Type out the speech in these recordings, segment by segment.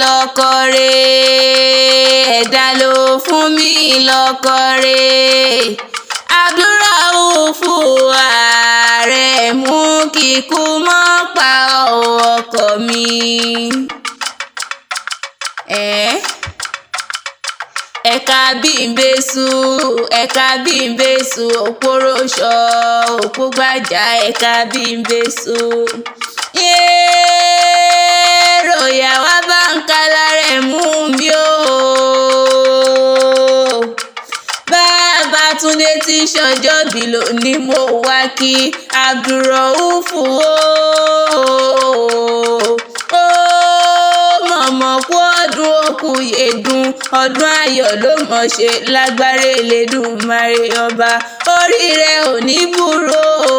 lọ́kọ rẹ̀, ẹ̀dá ló fún mi lọ́kọ rẹ̀. Abdulraufu ààrẹ mú kíkú mọ́ pa ọkọ mi. Ẹ̀ka bímbésù, ẹ̀ka bímbésù, òpóróṣọ, òpógbàjà, ẹ̀ka bímbésù. Ròyà wá bá ń kálá rẹ̀ mú mi o. Babátúndé tí ṣọjọ́ bí lónìí mo wá kí Abdulraufu o. Mọ̀mọ́ kú ọdún òkú yèdùn, ọdún ayọ̀ ló mọ̀ ṣe lágbára Elédùmarè ọba. Orí rẹ̀ ò ní burú o,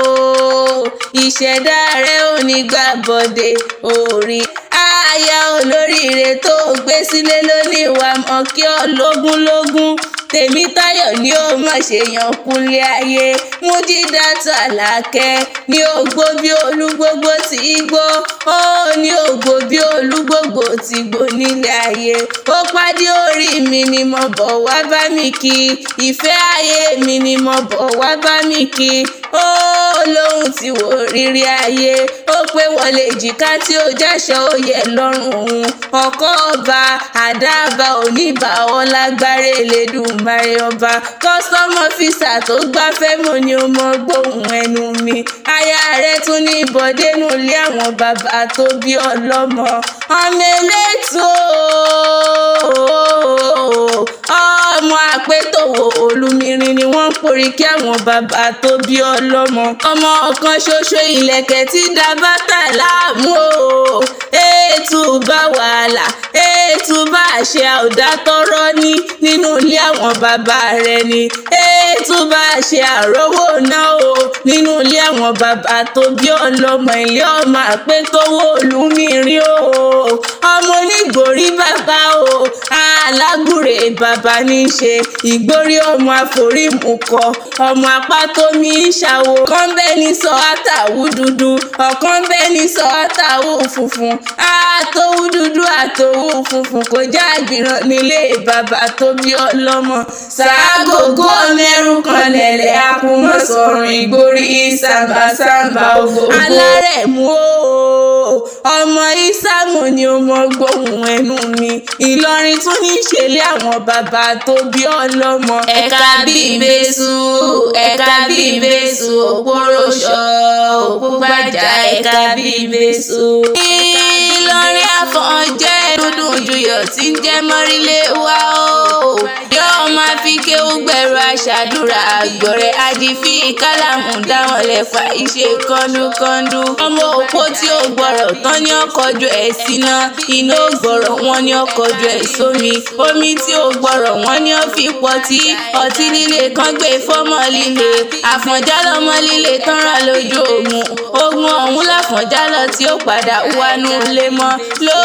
ìṣẹ̀dá rẹ̀ ò ní gbàbọ̀dé. Orí aya olóríire tó gbé sílé lónìí wa mọ̀ kí ọ lógúnlógún. Tèmítáyọ̀ ni ó mọ̀ ṣe yan kúnlé ayé. Mújídátù Àlàkẹ́ ní ògbó bí olúgbógbó ti gbó. Ó ní ògbó bí olúgbógbó ti gbó nílé ayé. Ó pàdé orí mi ni mo bọ̀ wá bá mi kí. Ìfẹ́ ayé mi ni mo bọ̀ wá bá mi kí. Ó lóhun tí wò rírí ayé. Ó pé wọlé jìká tí ó jáṣọ ó yẹ lọ́rùn òun. Ọkọ ọba àdáàbà oníbà ọlágbára Elédùmarè ọba. Custom officer tó gbáfẹ́ mo ni ó mọ gbóhùn ẹnu mi. Aya rẹ̀ tún ní ìbọ̀dé nù lé àwọn bàbá tó bí ọlọ́mọ. Ọmọ Eletu ọmọ àpétòwò olùmírin ni wọ́n ń porí kí àwọn bàbá tó bí ọlọ́mọ. Ọmọ ọ̀kan ṣoṣo ìlẹ̀kẹ̀ tí dá bàtà láàmú o. Ètù bá wàhálà, ètù bá àṣẹ àòdá tọrọ ní nínú ilé àwọn bàbá rẹ̀ ni. Ètù bá àṣẹ àrówó náà o nínú ilé àwọn bàbá tó bí ọlọ́mọ. Ilé ọmọ àpétòwò olùmírin o. Ọmọ onígbòrí bàbá o, alágùrè bàbá ní í ṣe. Ìgbórí ọmọ àforímùkọ, ọmọ apá tó mi ṣàwò. Ọ̀kan bẹ́ẹ̀ ní sọ àtàwù dúdú, ọ̀kan bẹ́ẹ̀ ní sọ àtàwù funfun. Àtòwù dúdú àtòwù funfun kò já àgbìrán nílé bàbá tó bí ọlọ́mọ. Ṣàgógó mẹ́rù kan lẹ̀lẹ̀ akúmọ̀ sọ̀rùn ìgbórí ìsàmbàsàmbà ògògó. Alárẹ̀mú o, ọmọ Ìsàmù ni ó mọ gbóhùn ẹnu mi. Ìlọrin tún ní ìṣẹ̀lẹ̀ àwọn bàbá tó bí ọlọ́mọ. Ẹ̀ka bímbésù, ẹ̀ka bímbésù, òpóróṣọ, òpógbàjà, ẹ̀ka bímbésù. Ìlọrin Afonja dúdùn juyọ̀ tí ń jẹ́ mọ́rílé wa o. Yóò máa fi kéwú gbẹ̀rù aṣàdúrà àgbọ̀rẹ̀ àdìfí kálámù dáwọn lẹ́fà iṣẹ́ kọ́ńdúkọ́ńdú. Ọmọ òpó tí ó gbọ́rọ̀ tán ní ọkọ̀jú ẹ̀ síná. Iná ó gbọ́rọ̀ wọn ní ọkọ̀jú ẹ̀ sómi. Omi tí ó gbọ́rọ̀ wọn ní ó fi pọtí. Ọtí líle kan gbé fọ́mọ líle. Àfọ̀njá lọmọ líle tán rà lójú ogun. Ogun ọ̀hún láfọ̀njá lọ tí ó padà wánú lé mọ́. Ló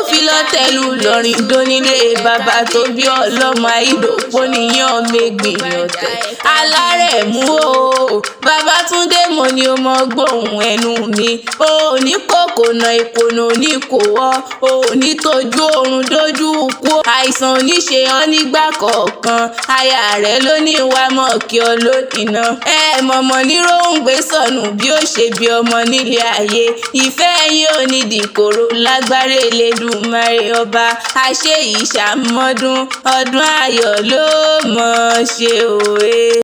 fi lọ́tẹ̀lú Ìlọrin dónílé bàbá tó bí ọlọ́mọ Àìdòpó níyàn mẹ́gbìn ọ̀tẹ̀. Alárẹ̀mú o, Babátúndé mo ni ó mọ gbóhùn ẹnu mi. O ò ní kòkònà ìkònà ní kò wọ́. O ò ní tójú oorun dójú kú. Àìsàn oníṣe ọ nígbà kọ̀ọ̀kan. Aya rẹ̀ ló ní wá mọ̀ kí ọ lónìí náà. Mọ̀mọ́ ní róńgbé sọnù bí ó ṣe bí ọmọ nílé ayé. Ìfẹ́ yín ò ní dìkòrò lágbára Elédùmarè ọba. Àṣẹ ìṣàmọ́dún, ọdún ayọ̀ ló mọ̀ ṣe òwe.